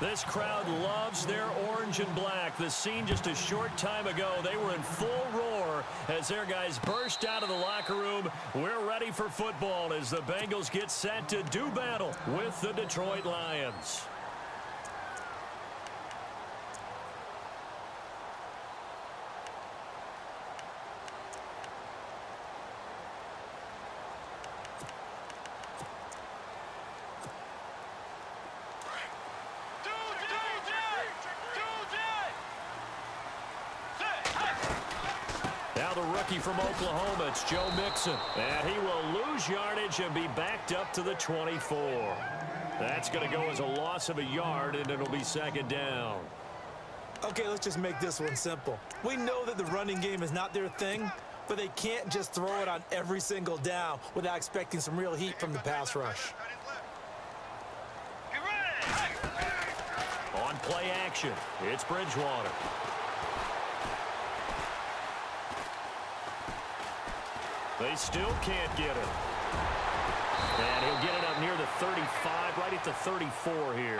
This crowd loves their orange and black. The scene just a short time ago, they were in full roar as their guys burst out of the locker room. We're ready for football as the Bengals get set to do battle with the Detroit Lions. Now the rookie from Oklahoma, it's Joe Mixon. And he will lose yardage and be backed up to the 24. That's going to go as a loss of a yard, and it'll be second down. Okay, let's just make this one simple. We know that the running game is not their thing, but they can't just throw it on every single down without expecting some real heat from the pass rush. On play action, it's Bridgewater. They still can't get it. And he'll get it up near the 35, right at the 34 here.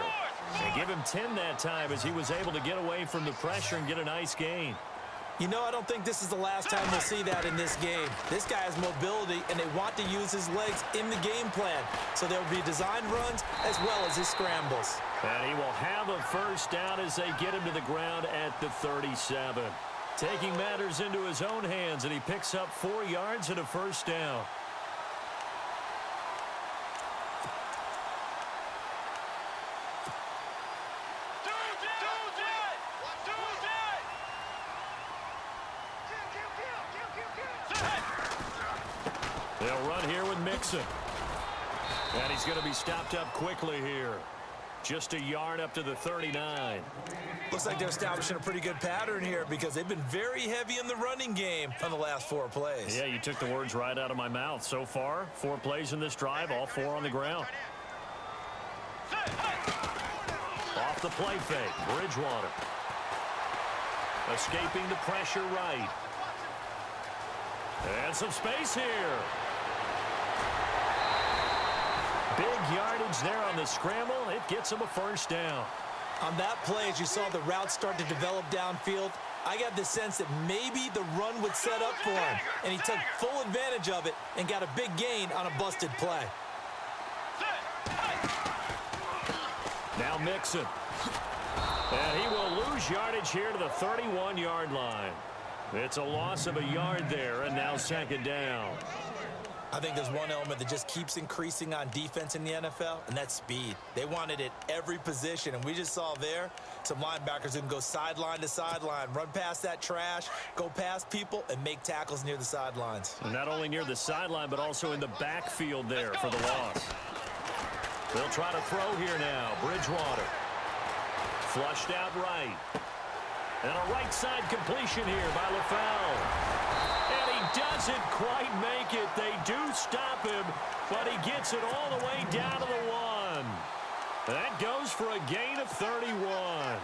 They give him 10 that time as he was able to get away from the pressure and get a nice gain. You know, I don't think this is the last time we'll see that in this game. This guy has mobility, and they want to use his legs in the game plan. So there will be designed runs as well as his scrambles. And he will have a first down as they get him to the ground at the 37. Taking matters into his own hands, and he picks up 4 yards and a first down. They'll run here with Mixon. And he's going to be stopped up quickly here. Just a yard up to the 39. Looks like they're establishing a pretty good pattern here because they've been very heavy in the running game on the last 4 plays. Yeah, you took the words right out of my mouth. So far, 4 plays in this drive, all 4 on the ground. Off the play fake, Bridgewater. Escaping the pressure right. And some space here. Big yardage there on the scramble. It gets him a first down. On that play, as you saw the route start to develop downfield, I got the sense that maybe the run would set up for him, and he took full advantage of it and got a big gain on a busted play. Now Mixon. And he will lose yardage here to the 31-yard line. It's a loss of a yard there, and now second down. I think there's one element that just keeps increasing on defense in the NFL, and that's speed. They want it at every position, and we just saw there some linebackers who can go sideline to sideline, run past that trash, go past people, and make tackles near the sidelines. And not only near the sideline, but also in the backfield there for the loss. They'll try to throw here now. Bridgewater. Flushed out right. And a right side completion here by LaFell. And he doesn't quite make it. They do stop him, but he gets it all the way down to the 1. That goes for a gain of 31.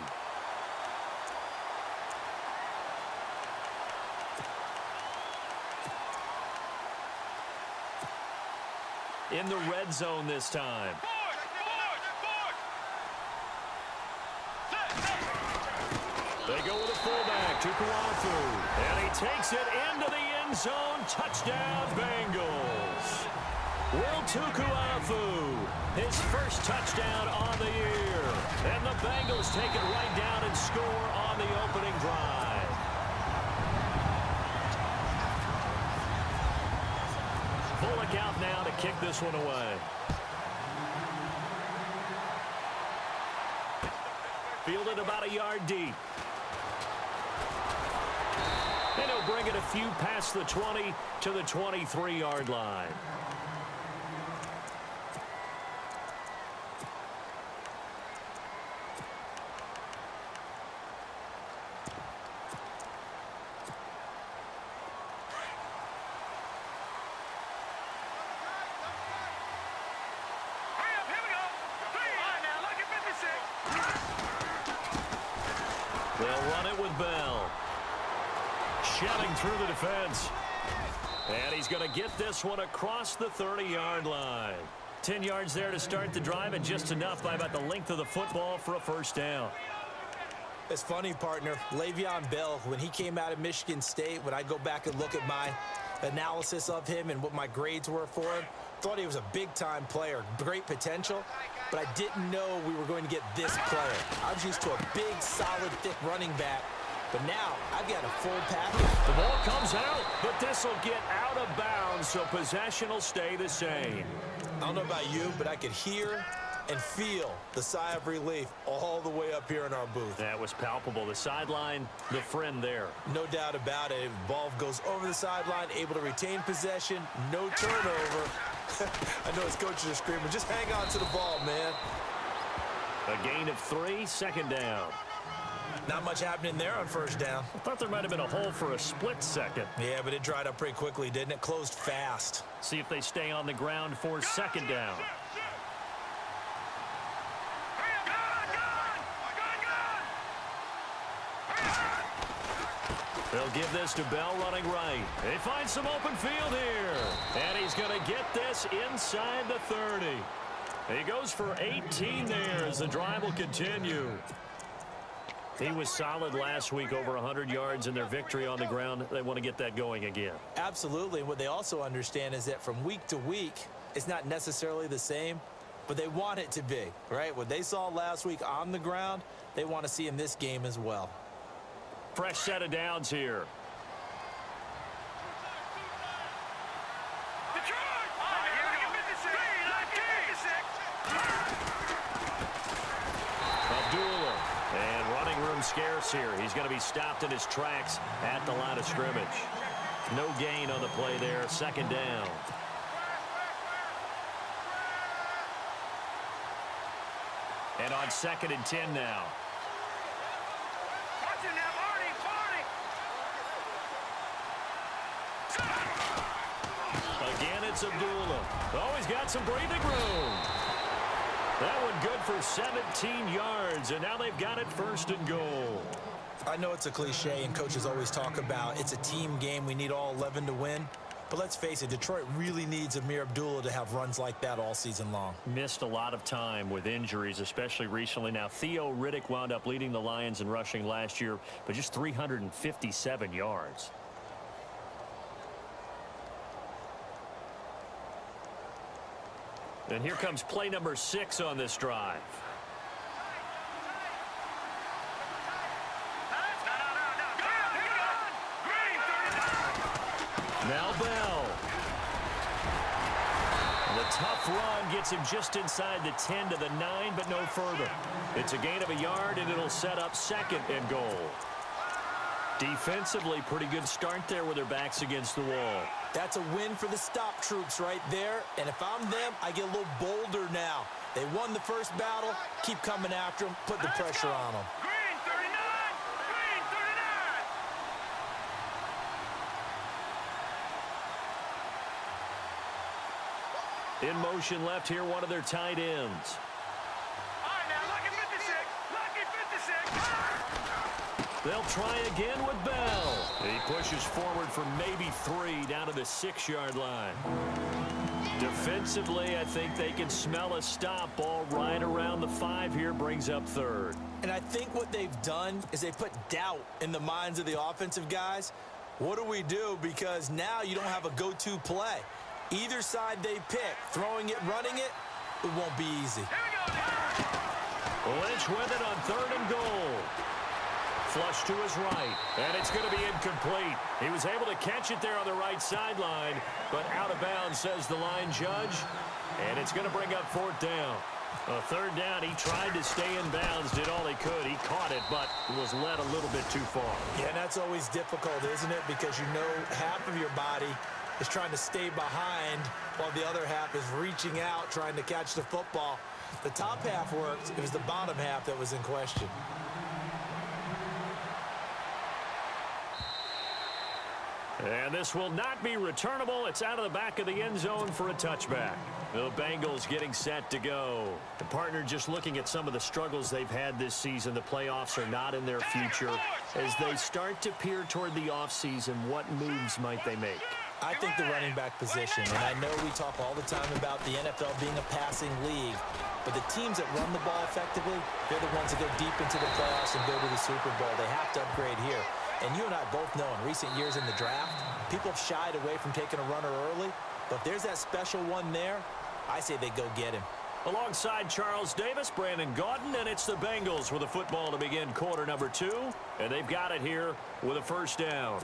In the red zone this time. They go with a fullback, Tukuafu. And he takes it into the end zone. Touchdown, Bengals. Will Tukuafu, his first touchdown on the year. And the Bengals take it right down and score on the opening drive. Bullock out now to kick this one away. Fielded about a yard deep. And he'll bring it a few past the 20 to the 23-yard line. They'll run it with Bell. Shoving through the defense. And he's going to get this one across the 30-yard line. 10 yards there to start the drive, and just enough by about the length of the football for a first down. It's funny, partner. Le'Veon Bell, when he came out of Michigan State, when I go back and look at my analysis of him and what my grades were for him, thought he was a big-time player, great potential, but I didn't know we were going to get this player. I was used to a big, solid, thick running back, but now I've got a full package. The ball comes out, but this will get out of bounds, so possession will stay the same. I don't know about you, but I could hear and feel the sigh of relief all the way up here in our booth. That was palpable. The sideline, the friend there. No doubt about it. Ball goes over the sideline, able to retain possession, no turnover. I know his coaches are screaming, just hang on to the ball, man. A gain of 3, second down. Not much happening there on first down. I thought there might have been a hole for a split second. Yeah, but it dried up pretty quickly, didn't it? Closed fast. See if they stay on the ground for second down. They'll give this to Bell running right. They find some open field here. And he's going to get this inside the 30. He goes for 18 there as the drive will continue. He was solid last week, over 100 yards in their victory on the ground. They want to get that going again. Absolutely. What they also understand is that from week to week, it's not necessarily the same, but they want it to be, right? What they saw last week on the ground, they want to see in this game as well. Fresh set of downs here. Abdullah, and running room scarce here. He's going to be stopped in his tracks at the line of scrimmage. No gain on the play there. Second down. And on 2nd and 10 now. Again, it's Abdullah. Oh, he's got some breathing room. That one good for 17 yards, and now they've got it 1st and goal. I know it's a cliche, and coaches always talk about it's a team game. We need all 11 to win. But let's face it, Detroit really needs Amir Abdullah to have runs like that all season long. Missed a lot of time with injuries, especially recently. Now, Theo Riddick wound up leading the Lions in rushing last year, but just 357 yards. And here comes play number 6 on this drive. Now Bell. The tough run gets him just inside the 10 to the 9, but no further. It's a gain of a yard, and it'll set up 2nd and goal. Defensively, pretty good start there with their backs against the wall. That's a win for the stop troops right there. And if I'm them, I get a little bolder now. They won the first battle. Keep coming after them. Put the pressure on them. In motion left here, one of their tight ends. They'll try again with Bell. He pushes forward for maybe 3 down to the 6-yard line. Defensively, I think they can smell a stop. Ball right around the 5 here, brings up 3rd. And I think what they've done is they put doubt in the minds of the offensive guys. What do we do? Because now you don't have a go-to play. Either side they pick, throwing it, running it, it won't be easy. Lynch with it on 3rd and goal. Flush to his right, and it's going to be incomplete. He was able to catch it there on the right sideline, but out of bounds, says the line judge, and it's going to bring up 4th down. 3rd down, he tried to stay in bounds, did all he could. He caught it, but was led a little bit too far. Yeah, and that's always difficult, isn't it? Because you know half of your body is trying to stay behind while the other half is reaching out, trying to catch the football. The top half worked. It was the bottom half that was in question. And this will not be returnable. It's out of the back of the end zone for a touchback. The Bengals getting set to go. The partner just looking at some of the struggles they've had this season. The playoffs are not in their future. As they start to peer toward the offseason, what moves might they make? I think the running back position, and I know we talk all the time about the NFL being a passing league, but the teams that run the ball effectively, they're the ones that go deep into the playoffs and go to the Super Bowl. They have to upgrade here. And you and I both know in recent years in the draft, people have shied away from taking a runner early, but if there's that special one there, I say they go get him. Alongside Charles Davis, Brandon Gaudin, and it's the Bengals with the football to begin quarter number 2, and they've got it here with a first down.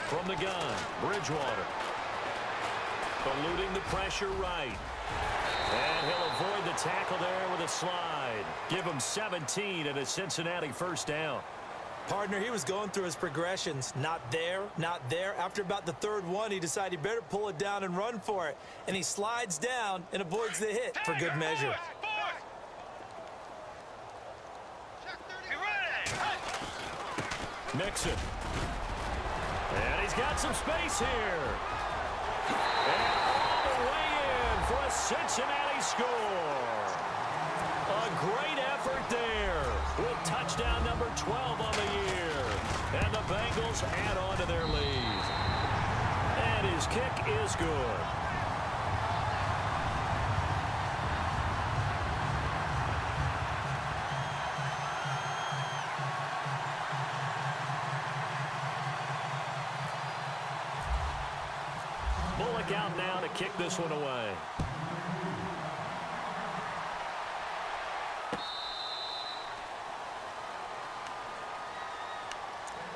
From the gun, Bridgewater. Eluding the pressure right. And he'll avoid the tackle there with a slide. Give him 17 and a Cincinnati first down. Partner, he was going through his progressions. Not there, not there. After about the third one, he decided he better pull it down and run for it. And he slides down and avoids the hit for good measure. Mixon. And he's got some space here. And all the way in for a Cincinnati score. A great effort there with touchdown number 12 on the year. And the Bengals add on to their lead. And his kick is good. Bullock out now to kick this one away.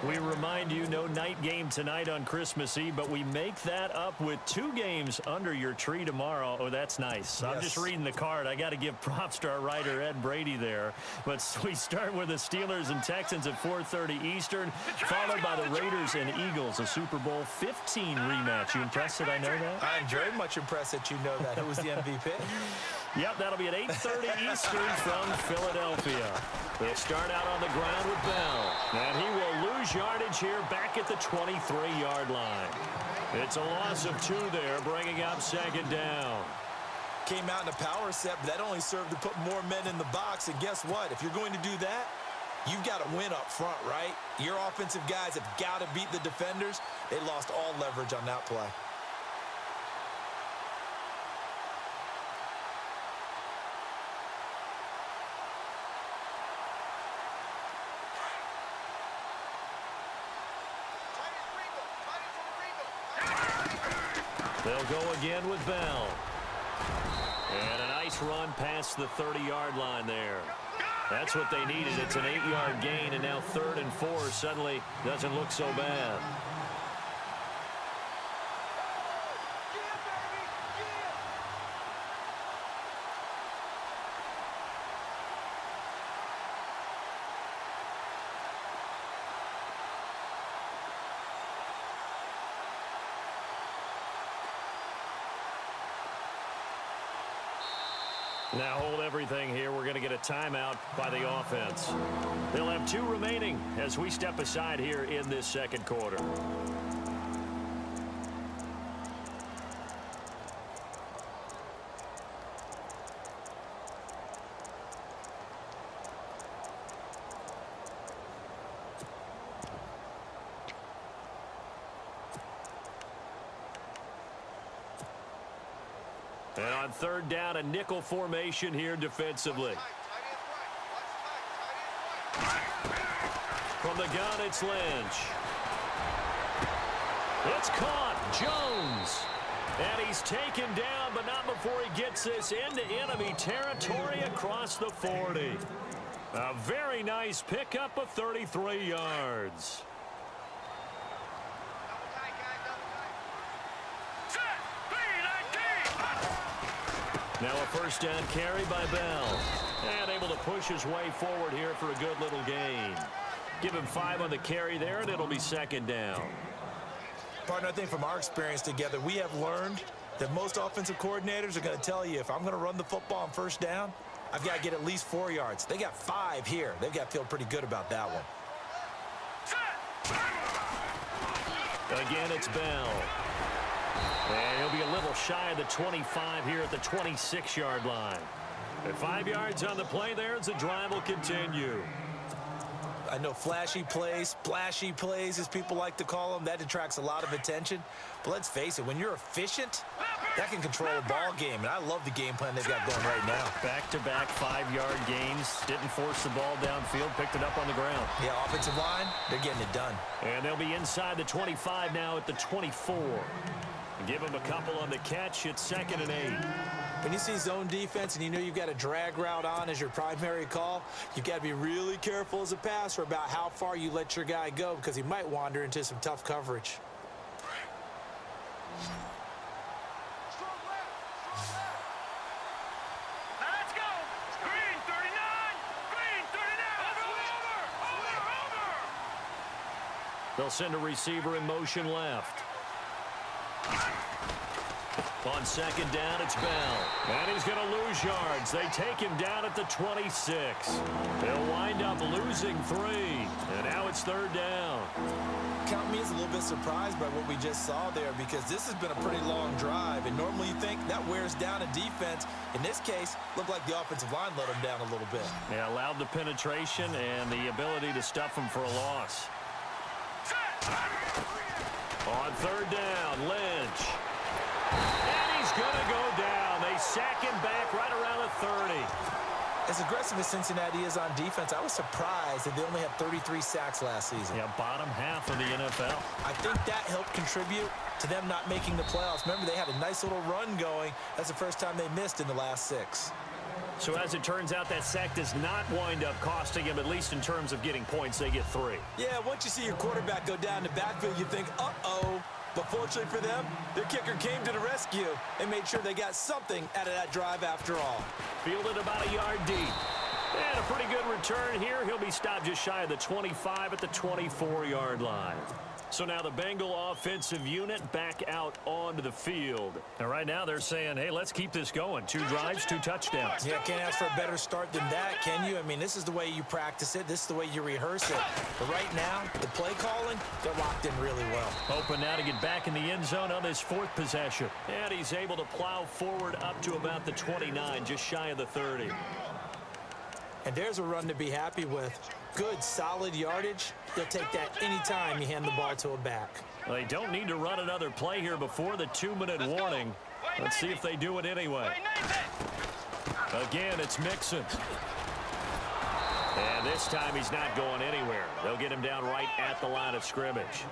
We remind you, no night game tonight on Christmas Eve, but we make that up with 2 games under your tree tomorrow. Oh, that's nice. Yes. I'm just reading the card. I got to give props to our writer, Ed Brady, there. But we start with the Steelers and Texans at 4:30 Eastern, followed by the Raiders and Eagles, a Super Bowl 15 rematch. You impressed that I know that? I'm very much impressed that you know that. Who was the MVP? Yep, that'll be at 8:30 Eastern from Philadelphia. They'll start out on the ground with Bell. And he will lose yardage here back at the 23-yard line. It's a loss of 2 there, bringing up second down. Came out in a power set, but that only served to put more men in the box. And guess what? If you're going to do that, you've got to win up front, right? Your offensive guys have got to beat the defenders. They lost all leverage on that play. They'll go again with Bell. And a nice run past the 30-yard line there. That's what they needed. It's an 8-yard gain, and now 3rd and 4 suddenly doesn't look so bad. Now hold everything here. We're going to get a timeout by the offense. They'll have 2 remaining as we step aside here in this second quarter. And on 3rd down, a nickel formation here defensively. From the gun, it's Lynch. It's caught. Jones. And he's taken down, but not before he gets this into enemy territory across the 40. A very nice pickup of 33 yards. Now a first down carry by Bell. And able to push his way forward here for a good little gain. Give him 5 on the carry there, and it'll be second down. Partner, I think from our experience together, we have learned that most offensive coordinators are going to tell you, if I'm going to run the football on first down, I've got to get at least 4 yards. They got 5 here. They've got to feel pretty good about that one. Again, it's Bell. And he'll be a little shy of the 25 here at the 26-yard line. At 5 yards on the play there as the drive will continue. I know flashy plays, splashy plays, as people like to call them, that attracts a lot of attention. But let's face it, when you're efficient, that can control a ball game. And I love the game plan they've got going right now. Back-to-back 5-yard gains. Didn't force the ball downfield. Picked it up on the ground. Yeah, offensive line, they're getting it done. And they'll be inside the 25 now at the 24. Give them a couple on the catch. It's 2nd and 8. When you see zone defense and you know you've got a drag route on as your primary call, you've got to be really careful as a passer about how far you let your guy go because he might wander into some tough coverage. Let's go! Green 39! Green 39! Over! They'll send a receiver in motion left. On 2nd down, it's Bell. And he's going to lose yards. They take him down at the 26. They'll wind up losing 3. And now it's 3rd down. Count me as a little bit surprised by what we just saw there because this has been a pretty long drive. And normally you think that wears down a defense. In this case, looked like the offensive line let them down a little bit. Yeah, allowed the penetration and the ability to stuff him for a loss. On 3rd down, Lynch. And he's going to go down. They sack him back right around the 30. As aggressive as Cincinnati is on defense, I was surprised that they only had 33 sacks last season. Yeah, bottom half of the NFL. I think that helped contribute to them not making the playoffs. Remember, they had a nice little run going. That's the first time they missed in the last 6. So as it turns out, that sack does not wind up costing him, at least in terms of getting points. They get 3. Yeah, once you see your quarterback go down the backfield, you think, uh-oh. But fortunately for them, their kicker came to the rescue and made sure they got something out of that drive after all. Fielded about a yard deep. And a pretty good return here. He'll be stopped just shy of the 25 at the 24-yard line. So now the Bengal offensive unit back out onto the field. And right now they're saying, hey, let's keep this going. 2 drives, 2 touchdowns. Yeah, can't ask for a better start than that, can you? I mean, this is the way you practice it. This is the way you rehearse it. But right now, the play calling, they're locked in really well. Hoping now to get back in the end zone on this 4th possession. And he's able to plow forward up to about the 29, just shy of the 30. And there's a run to be happy with. Good, solid yardage. You'll take that anytime you hand the ball to a back. Well, they don't need to run another play here before the 2-minute warning. Let's see if they do it anyway. Again, it's Mixon. And this time he's not going anywhere. They'll get him down right at the line of scrimmage.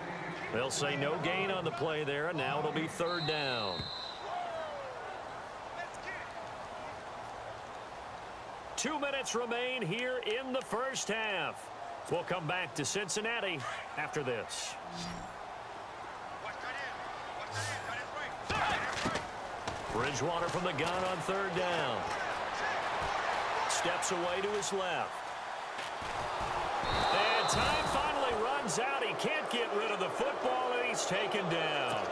They'll say no gain on the play there, and now it'll be 3rd down. 2 minutes remain here in the first half. We'll come back to Cincinnati after this. Bridgewater from the gun on 3rd down. Steps away to his left. And time finally runs out. He can't get rid of the football, and he's taken down.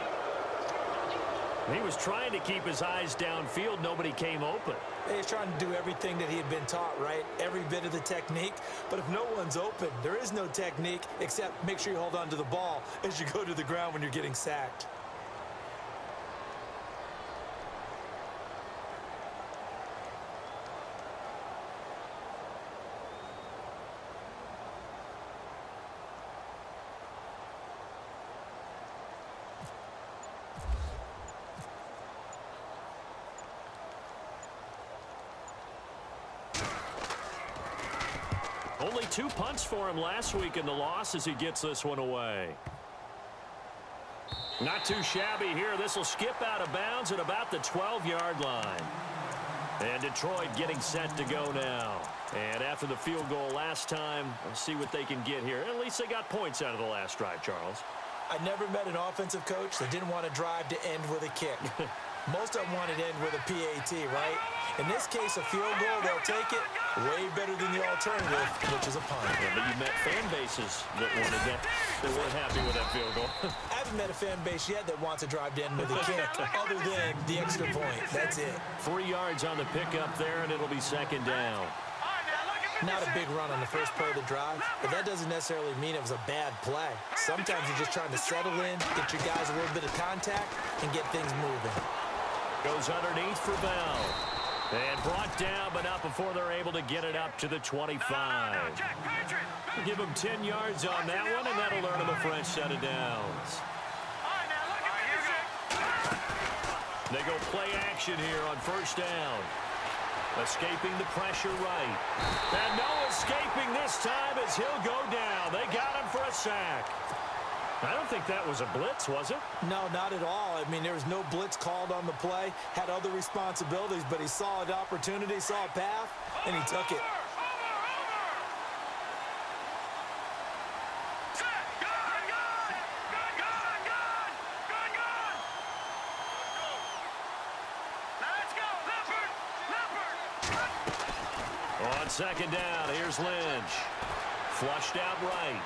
He was trying to keep his eyes downfield. Nobody came open. He's trying to do everything that he had been taught, right? Every bit of the technique. But if no one's open, there is no technique except make sure you hold on to the ball as you go to the ground when you're getting sacked. Only 2 punts for him last week in the loss as he gets this one away. Not too shabby here. This will skip out of bounds at about the 12-yard line. And Detroit getting set to go now. And after the field goal last time, let's see what they can get here. At least they got points out of the last drive, Charles. I never met an offensive coach that didn't want a drive to end with a kick. Most of them wanted to end with a PAT, right? In this case, a field goal, they'll take it way better than the alternative, which is a punt. Yeah, but you met fan bases that wanted that. They weren't happy with that field goal. I haven't met a fan base yet that wants a drive to end with a kick, other than the extra point. That's it. 3 yards on the pickup there, and it'll be 2nd down. Not a big run on the first play of the drive, but that doesn't necessarily mean it was a bad play. Sometimes you're just trying to settle in, get your guys a little bit of contact, and get things moving. Goes underneath for Bell. And brought down, but not before they're able to get it up to the 25. No, Jack, Patriot. Give them 10 yards on that one, and that'll earn them a fresh set of downs. All right, now look at this. They go play action here on first down. Escaping the pressure right. And no escaping this time as he'll go down. They got him for a sack. I don't think that was a blitz, was it? No, not at all. I mean, there was no blitz called on the play. Had other responsibilities, but he saw an opportunity, saw a path, and he took it. On second down, here's Lynch. Flushed out right.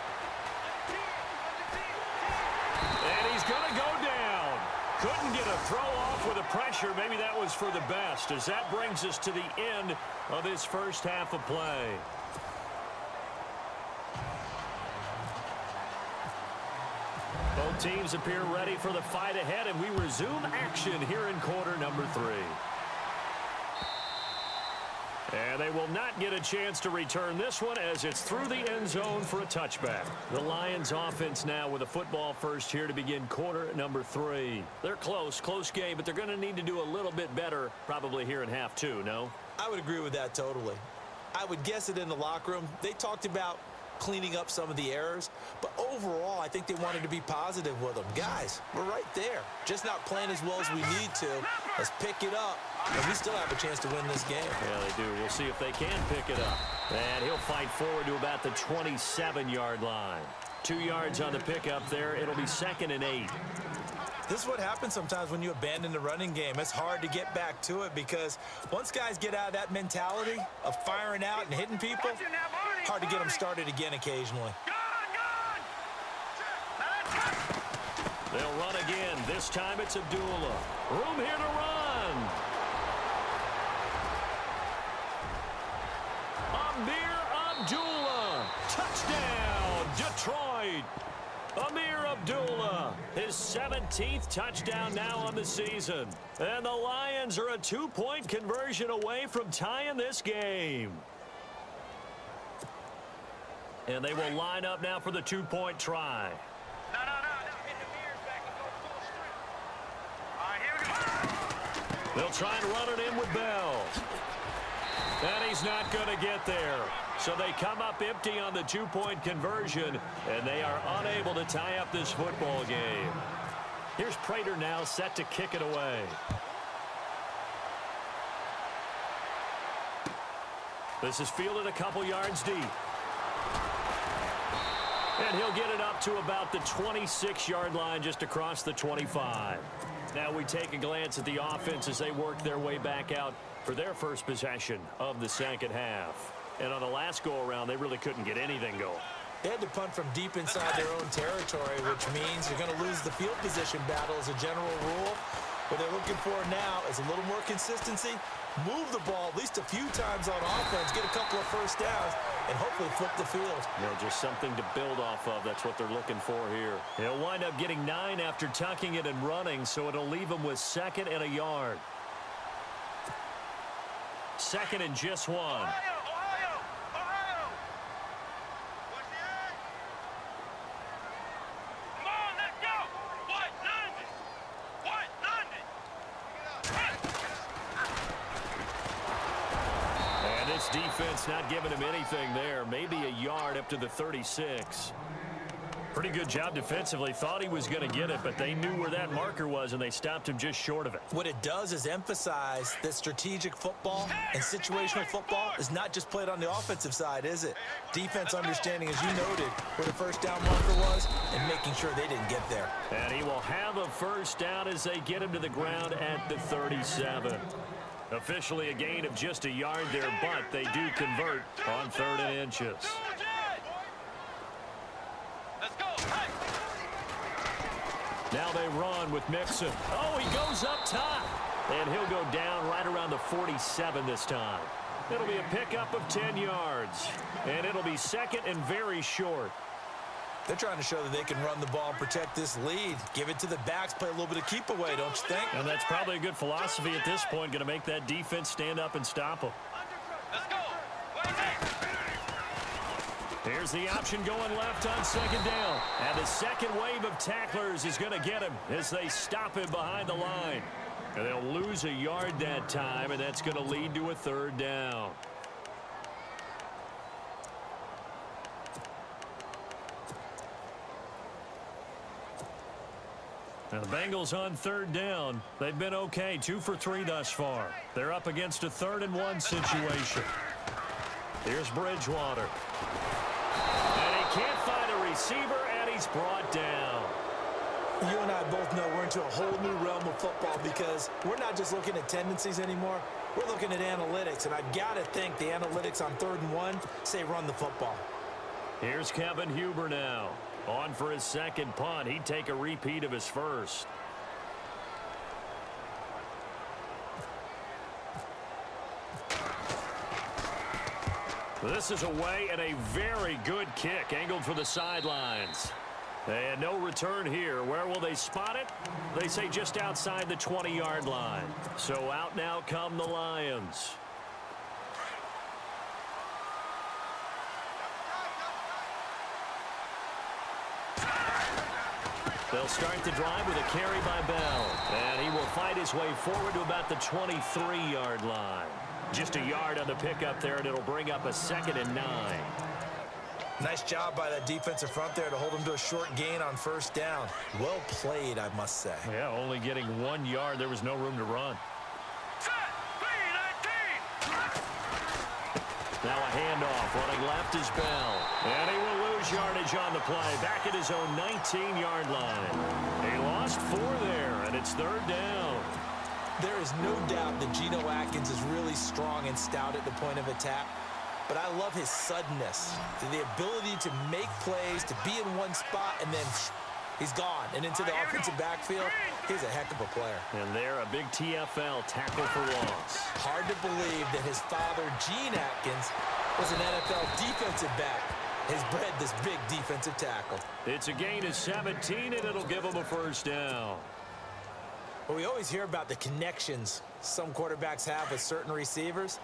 And he's going to go down. Couldn't get a throw off with the pressure. Maybe that was for the best, as that brings us to the end of this first half of play. Both teams appear ready for the fight ahead, and we resume action here in quarter number 3. And they will not get a chance to return this one as it's through the end zone for a touchback. The Lions offense now with a football first here to begin quarter number 3. They're close game, but they're going to need to do a little bit better probably here in half 2, no? I would agree with that totally. I would guess it in the locker room. They talked about cleaning up some of the errors, but overall I think they wanted to be positive with them. Guys, we're right there. Just not playing as well as we need to. Let's pick it up, and we still have a chance to win this game. Yeah, they do. We'll see if they can pick it up. And he'll fight forward to about the 27-yard line. 2 yards on the pickup there. It'll be 2nd and 8. This is what happens sometimes when you abandon the running game. It's hard to get back to it because once guys get out of that mentality of firing out and hitting people, hard to get them started again occasionally. They'll run again. This time it's Abdullah. Room here to run. Amir Abdullah. Touchdown, Detroit. Amir Abdullah, his 17th touchdown now on the season. And the Lions are a 2-point conversion away from tying this game. And they will line up now for the 2-point try. No. Hit the mirrors back and go full strength. All right, here we go. They'll try and run it in with Bell. And he's not going to get there. So they come up empty on the 2-point conversion, and they are unable to tie up this football game. Here's Prater now set to kick it away. This is fielded a couple yards deep. And he'll get it up to about the 26-yard line just across the 25. Now we take a glance at the offense as they work their way back out for their first possession of the second half. And on the last go-around, they really couldn't get anything going. They had to punt from deep inside their own territory, which means you're going to lose the field position battle as a general rule. What they're looking for now is a little more consistency, move the ball at least a few times on offense, get a couple of first downs, and hopefully flip the field. You know, just something to build off of. That's what they're looking for here. He'll wind up getting 9 after tucking it and running, so it'll leave him with 2nd and a yard. 2nd and just 1. Ohio. Come on, let's go. White London. And this defense not giving him anything there. Maybe a yard up to the 36. Pretty good job defensively. Thought he was going to get it, but they knew where that marker was, and they stopped him just short of it. What it does is emphasize that strategic football and situational football is not just played on the offensive side, is it? Defense understanding, as you noted, where the first down marker was and making sure they didn't get there. And he will have a first down as they get him to the ground at the 37. Officially a gain of just a yard there, but they do convert on 3rd and inches. Let's go. Hey. Now they run with Mixon. Oh, he goes up top. And he'll go down right around the 47 this time. It'll be a pickup of 10 yards. And it'll be 2nd and very short. They're trying to show that they can run the ball and protect this lead. Give it to the backs, play a little bit of keep away, don't you think? And that's probably a good philosophy at this point, going to make that defense stand up and stop them. Let's go. Here's the option going left on second down. And the second wave of tacklers is going to get him as they stop him behind the line. And they'll lose a yard that time, and that's going to lead to a third down. Now the Bengals on third down. They've been okay, 2 for 3 thus far. They're up against a 3rd-and-1 situation. Here's Bridgewater. And he can't find a receiver, and he's brought down. You and I both know we're into a whole new realm of football because we're not just looking at tendencies anymore. We're looking at analytics, and I've got to think the analytics on 3rd-and-1 say run the football. Here's Kevin Huber now. On for his second punt. He'd take a repeat of his first. This is away and a very good kick angled for the sidelines. And no return here. Where will they spot it? They say just outside the 20-yard line. So out now come the Lions. They'll start the drive with a carry by Bell. And he will fight his way forward to about the 23-yard line. Just a yard on the pickup there, and it'll bring up a 2nd and 9. Nice job by that defensive front there to hold him to a short gain on first down. Well played, I must say. Yeah, only getting 1 yard. There was no room to run. Now a handoff. Running left is Bell. And he will lose yardage on the play. Back at his own 19-yard line. He lost 4 there, and it's 3rd down. There is no doubt that Geno Atkins is really strong and stout at the point of attack. But I love his suddenness, the ability to make plays, to be in one spot, and then he's gone. And into the offensive backfield, he's a heck of a player. And there, a big TFL tackle for loss. Hard to believe that his father, Gene Atkins, was an NFL defensive back. Has bred this big defensive tackle. It's a gain of 17, and it'll give him a first down. Well, we always hear about the connections some quarterbacks have with certain receivers.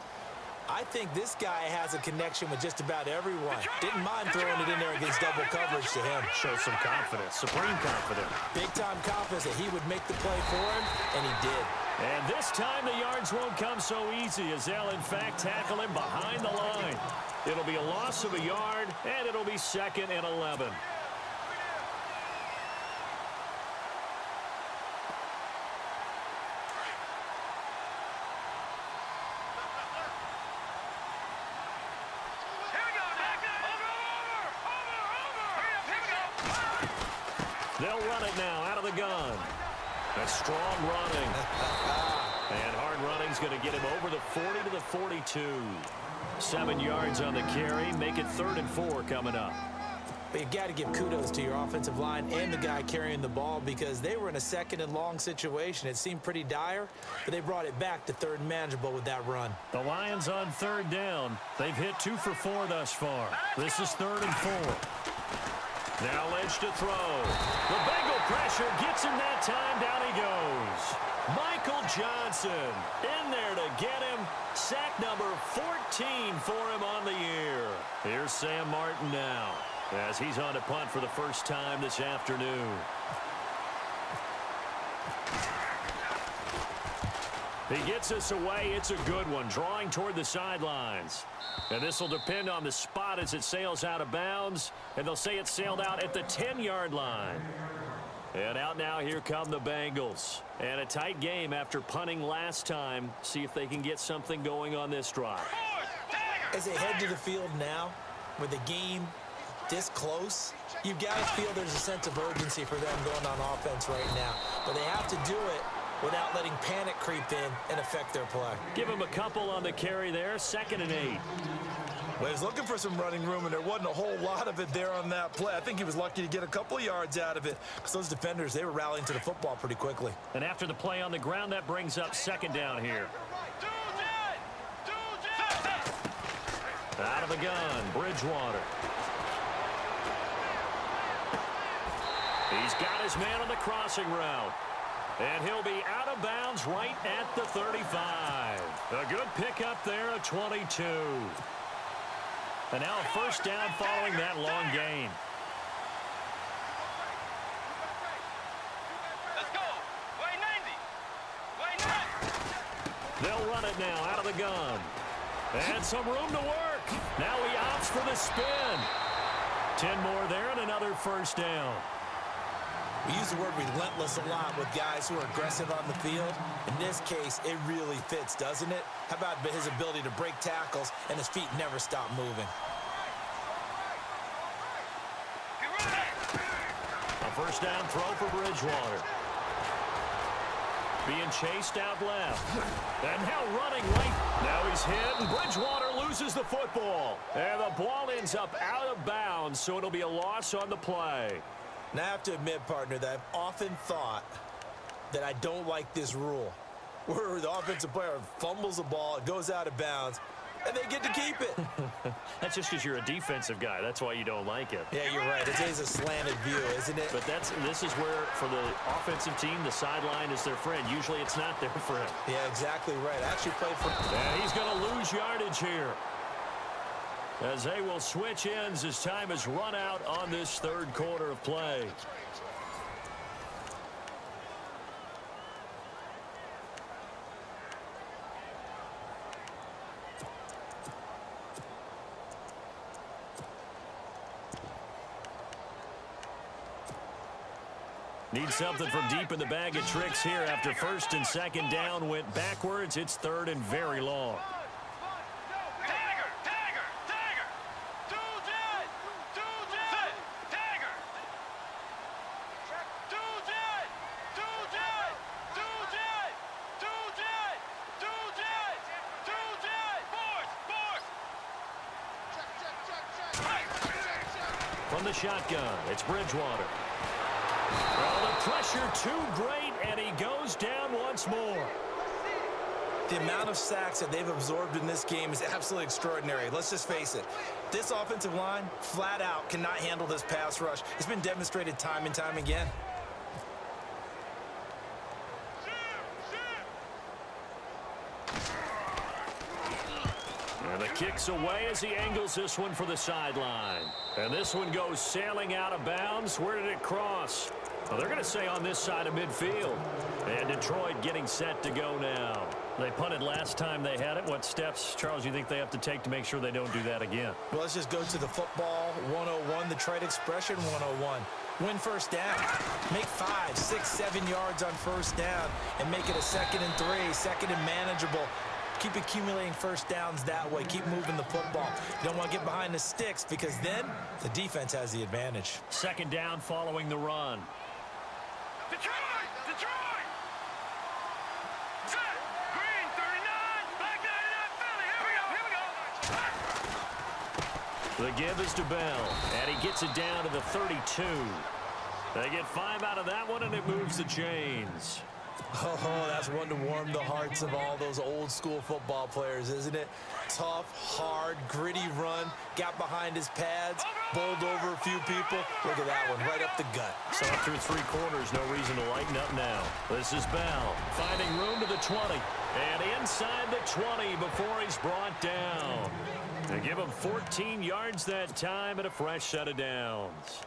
I think this guy has a connection with just about everyone. Didn't mind throwing it in there against double coverage to him. Shows some confidence, supreme confidence. Big-time confidence that he would make the play for him, and he did. And this time the yards won't come so easy as they'll, in fact, tackle him behind the line. It'll be a loss of a yard, and it'll be 2nd and 11. They'll run it now out of the gun. A strong running. And hard running's going to get him over the 40 to the 42. 7 yards on the carry. Make it 3rd and 4 coming up. But you've got to give kudos to your offensive line and the guy carrying the ball because they were in a 2nd and long situation. It seemed pretty dire, but they brought it back to 3rd and manageable with that run. The Lions on 3rd down. They've hit 2 for 4 thus far. This is 3rd and 4. Now Ledge to throw. The Bengal pressure gets him that time. Down he goes. Michael Johnson in there to get him. Sack number 14 for him on the year. Here's Sam Martin now as he's on to punt for the first time this afternoon. He gets us away. It's a good one. Drawing toward the sidelines. And this will depend on the spot as it sails out of bounds. And they'll say it sailed out at the 10-yard line. And out now, here come the Bengals. And a tight game after punting last time. See if they can get something going on this drive. As they head to the field now, with the game this close, you've got to feel there's a sense of urgency for them going on offense right now. But they have to do it without letting panic creep in and affect their play. Give him a couple on the carry there. 2nd and 8. Well, he was looking for some running room, and there wasn't a whole lot of it there on that play. I think he was lucky to get a couple of yards out of it because those defenders, they were rallying to the football pretty quickly. And after the play on the ground, that brings up 2nd down here. Out of the gun, Bridgewater. He's got his man on the crossing route. And he'll be out of bounds right at the 35. A good pickup there, a 22. And now a first down following that long gain. Let's go. Way 90. Way 90. They'll run it now out of the gun. And some room to work. Now he opts for the spin. 10 more there and another first down. We use the word relentless a lot with guys who are aggressive on the field. In this case, it really fits, doesn't it? How about his ability to break tackles and his feet never stop moving? A first down throw for Bridgewater. Being chased out left. And now running right. Now he's hit, and Bridgewater loses the football. And the ball ends up out of bounds, so it'll be a loss on the play. Now, I have to admit, partner, that I've often thought that I don't like this rule, where the offensive player fumbles the ball, it goes out of bounds, and they get to keep it. That's just because you're a defensive guy. That's why you don't like it. Yeah, you're right. It is a slanted view, isn't it? But this is where, for the offensive team, the sideline is their friend. Usually it's not their friend. Yeah, exactly right. I actually played for... And he's going to lose yardage here, as they will switch ends as time has run out on this third quarter of play. Need something from deep in the bag of tricks here after first and second down went backwards. It's third and very long. From the shotgun, it's Bridgewater. Well, the pressure too great, and he goes down once more. The amount of sacks that they've absorbed in this game is absolutely extraordinary. Let's just face it. This offensive line, flat out, cannot handle this pass rush. It's been demonstrated time and time again. And the kick's away as he angles this one for the sideline. And this one goes sailing out of bounds. Where did it cross? Well, they're going to say on this side of midfield. And Detroit getting set to go now. They punted last time they had it. What steps, Charles, do you think they have to take to make sure they don't do that again? Well, let's just go to the football 101, the trite expression 101. Win first down. Make 5, 6, 7 yards on first down and make it a 2nd and 3, 2nd and manageable. Keep accumulating first downs that way. Keep moving the football. You don't want to get behind the sticks because then the defense has the advantage. Second down following the run. Detroit! Detroit! Set! Green 39! Black 99 Philly! Here we go! Here we go! The give is to Bell, and he gets it down to the 32. They get 5 out of that one, and it moves the chains. Oh, that's one to warm the hearts of all those old school football players, isn't it? Tough, hard, gritty run, got behind his pads, bowled over a few people. Look at that one, right up the gut. So through 3 quarters, no reason to lighten up now. This is Bell, finding room to the 20, and inside the 20 before he's brought down. They give him 14 yards that time and a fresh set of downs.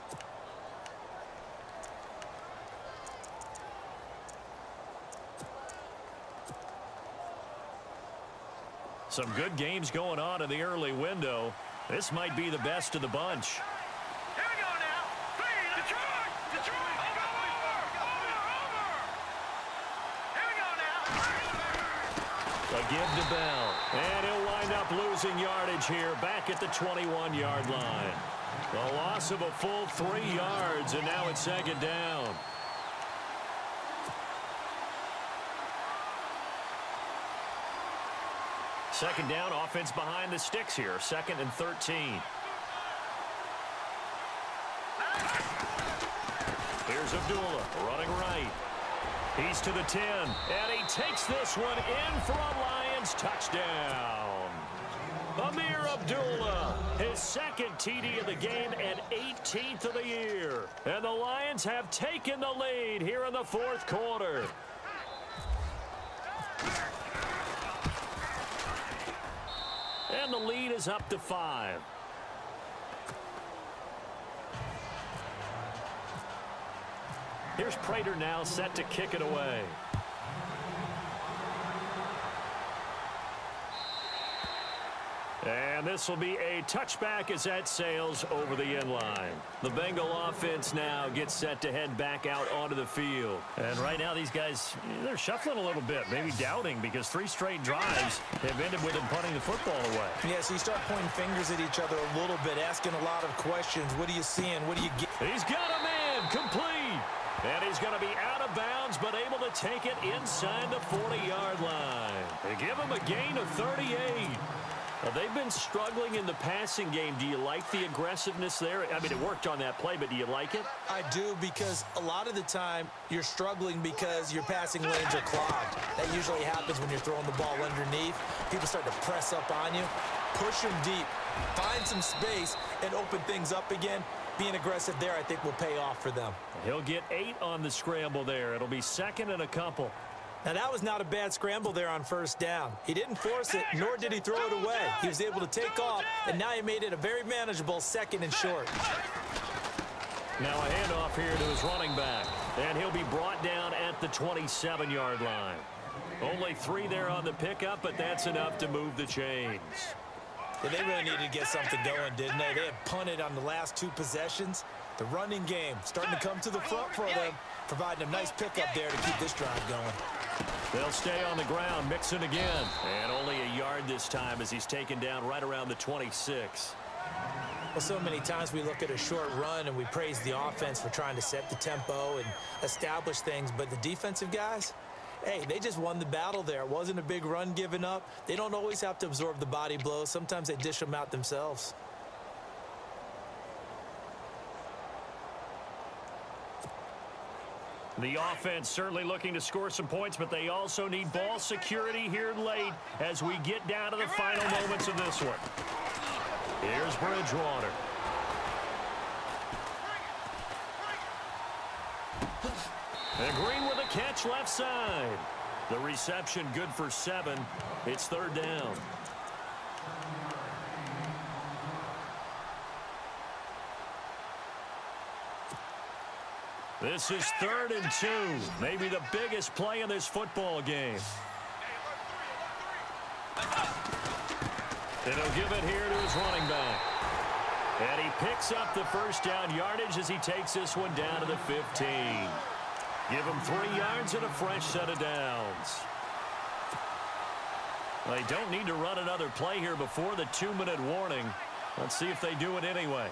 Some good games going on in the early window. This might be the best of the bunch. Here we go now! Detroit! Detroit! Over! Here we go now! A give to Bell. And he'll wind up losing yardage here back at the 21-yard line. The loss of a full 3 yards, and now it's second down. Second down, offense behind the sticks here. 2nd and 13. Here's Abdullah running right. He's to the 10, and he takes this one in for a Lions touchdown. Amir Abdullah, his second TD of the game and 18th of the year. And the Lions have taken the lead here in the fourth quarter. And the lead is up to 5. Here's Prater now set to kick it away. And this will be a touchback as that sails over the end line. The Bengal offense now gets set to head back out onto the field. And right now these guys, they're shuffling a little bit, maybe doubting, because 3 straight drives have ended with them punting the football away. Yeah, so you start pointing fingers at each other a little bit, asking a lot of questions. What are you seeing? What do you get? He's got a man complete. And he's going to be out of bounds, but able to take it inside the 40-yard line. They give him a gain of 38. They've been struggling in the passing game. Do you like the aggressiveness there? I mean, it worked on that play, but do you like it? I do, because a lot of the time you're struggling because your passing lanes are clogged. That usually happens when you're throwing the ball underneath. People start to press up on you. Push them deep. Find some space and open things up again. Being aggressive there, I think, will pay off for them. He'll get 8 on the scramble there. It'll be 2nd and a couple. Now, that was not a bad scramble there on first down. He didn't force it, nor did he throw it away. He was able to take off, and now he made it a very manageable 2nd and short. Now a handoff here to his running back, and he'll be brought down at the 27-yard line. Only 3 there on the pickup, but that's enough to move the chains. Yeah, they really needed to get something going, didn't they? They had punted on the last 2 possessions. The running game starting to come to the front for them, providing a nice pickup there to keep this drive going. They'll stay on the ground, mixing again. And only a yard this time as he's taken down right around the 26. Well, so many times we look at a short run and we praise the offense for trying to set the tempo and establish things, but the defensive guys, hey, they just won the battle there. It wasn't a big run given up. They don't always have to absorb the body blows. Sometimes they dish them out themselves. The offense certainly looking to score some points, but they also need ball security here late as we get down to the final moments of this one. Here's Bridgewater. And Green with a catch left side. The reception good for 7. It's 3rd down. This is 3rd and 2. Maybe the biggest play in this football game. And he'll give it here to his running back. And he picks up the first down yardage as he takes this one down to the 15. Give him 3 yards and a fresh set of downs. They don't need to run another play here before the 2-minute warning. Let's see if they do it anyway.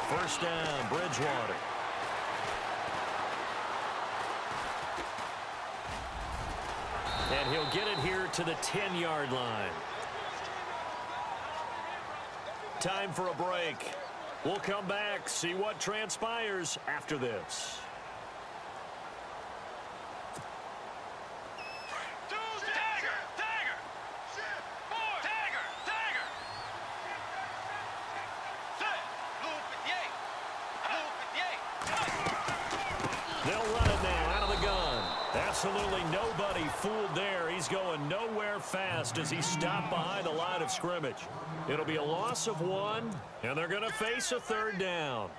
First down, Bridgewater. And he'll get it here to the 10-yard line. Time for a break. We'll come back, see what transpires after this. They'll run it now out of the gun. Absolutely nobody fooled there. He's going nowhere fast as he stopped behind the line of scrimmage. It'll be a loss of 1, and they're going to face a 3rd down.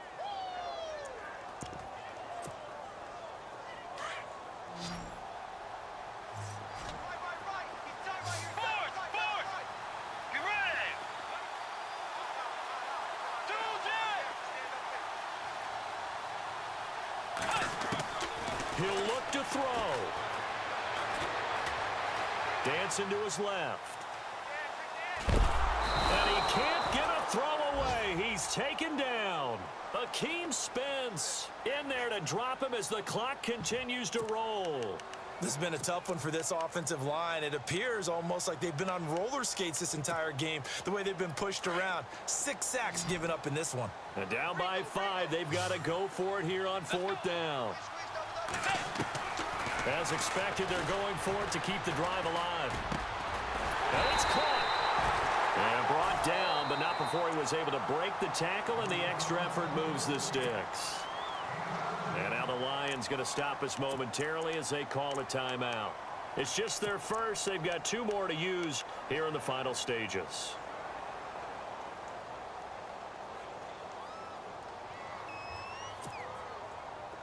He'll look to throw. Dancing to his left. And he can't get a throw away. He's taken down. Akeem Spence in there to drop him as the clock continues to roll. This has been a tough one for this offensive line. It appears almost like they've been on roller skates this entire game, the way they've been pushed around. 6 sacks given up in this one. And down by 5, they've got to go for it here on 4th down. As expected, they're going for it to keep the drive alive. And it's caught. And brought down, but not before he was able to break the tackle, and the extra effort moves the sticks. And now the Lions going to stop us momentarily as they call a timeout. It's just their first. They've got 2 more to use here in the final stages.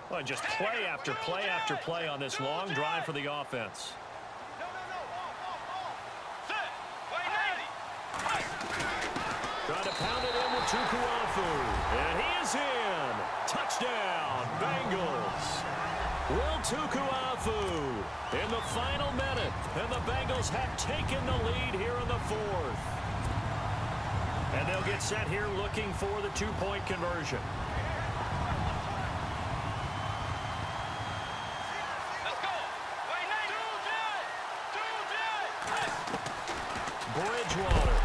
Well, just play after play after play on this long drive for the offense. Trying to pound it in with Tukuafu. And he is in. Touchdown, Bengals. Will Tukuafu in the final minute. And the Bengals have taken the lead here in the 4th. And they'll get set here looking for the 2-point conversion. Bridgewater.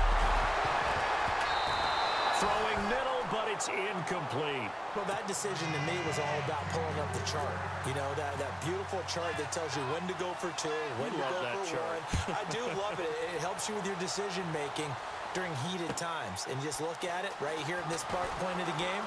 Throwing middle, but it's incomplete. Well, that decision to me was all about pulling up the chart. You know, that beautiful chart that tells you when to go for 2, when to go for 1. I do love it. It helps you with your decision-making during heated times. And just look at it right here in this point of the game.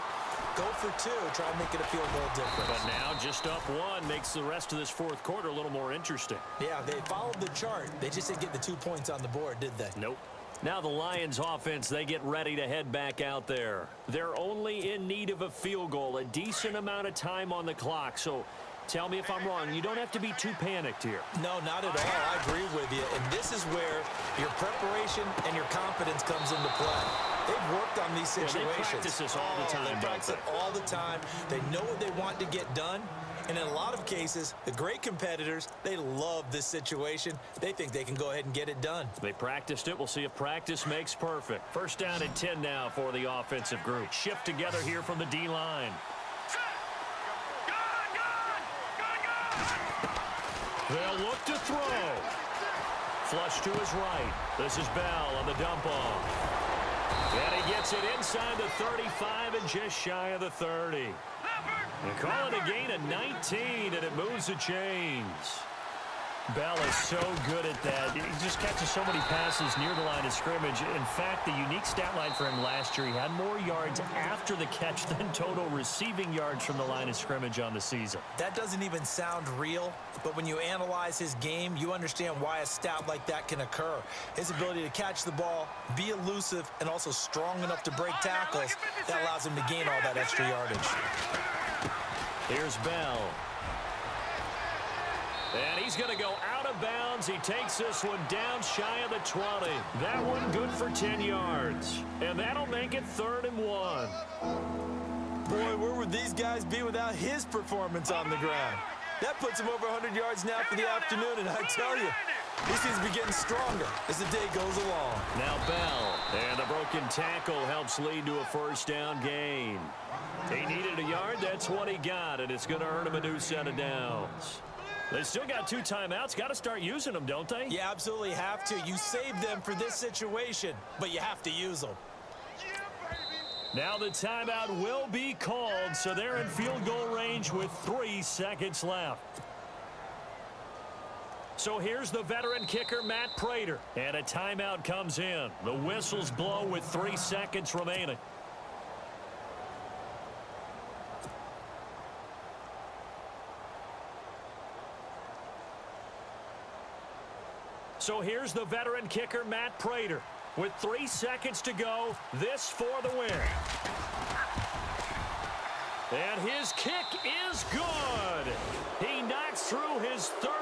Go for 2, try and make it a field goal difference. But now just up 1 makes the rest of this 4th quarter a little more interesting. Yeah, they followed the chart. They just didn't get the 2 points on the board, did they? Nope. Now the Lions offense, they get ready to head back out there. They're only in need of a field goal, a decent amount of time on the clock. So tell me if I'm wrong. You don't have to be too panicked here. No, not at all. I agree with you. And this is where your preparation and your confidence comes into play. They've worked on these situations. They practice this all the time. They practice it all the time. They know what they want to get done. And in a lot of cases, the great competitors, they love this situation. They think they can go ahead and get it done. They practiced it. We'll see if practice makes perfect. 1st down and 10 now for the offensive group. Shift together here from the D-line. They'll look to throw. Flush to his right. This is Bell on the dump off. And he gets it inside the 35 and just shy of the 30. And call it a gain of 19, and it moves the chains. Bell is so good at that. He just catches so many passes near the line of scrimmage. In fact, the unique stat line for him last year, he had more yards after the catch than total receiving yards from the line of scrimmage on the season. That doesn't even sound real, but when you analyze his game, you understand why a stat like that can occur. His ability to catch the ball, be elusive, and also strong enough to break tackles, that allows him to gain all that extra yardage. Here's Bell. And he's going to go out of bounds. He takes this one down shy of the 20. That one good for 10 yards. And that'll make it 3rd and 1. Boy, where would these guys be without his performance on the ground? That puts him over 100 yards now for the afternoon, and I tell you, he seems to be getting stronger as the day goes along. Now Bell, and the broken tackle helps lead to a 1st down gain. He needed a yard. That's what he got, and it's going to earn him a new set of downs. They still got 2 timeouts. Got to start using them, don't they? You absolutely have to. You save them for this situation, but you have to use them. Now the timeout will be called, so they're in field goal range with 3 seconds left. So here's the veteran kicker, Matt Prater. And a timeout comes in. The whistles blow with 3 seconds remaining. So here's the veteran kicker, Matt Prater. With 3 seconds to go, this for the win. And his kick is good. He knocks through his 3rd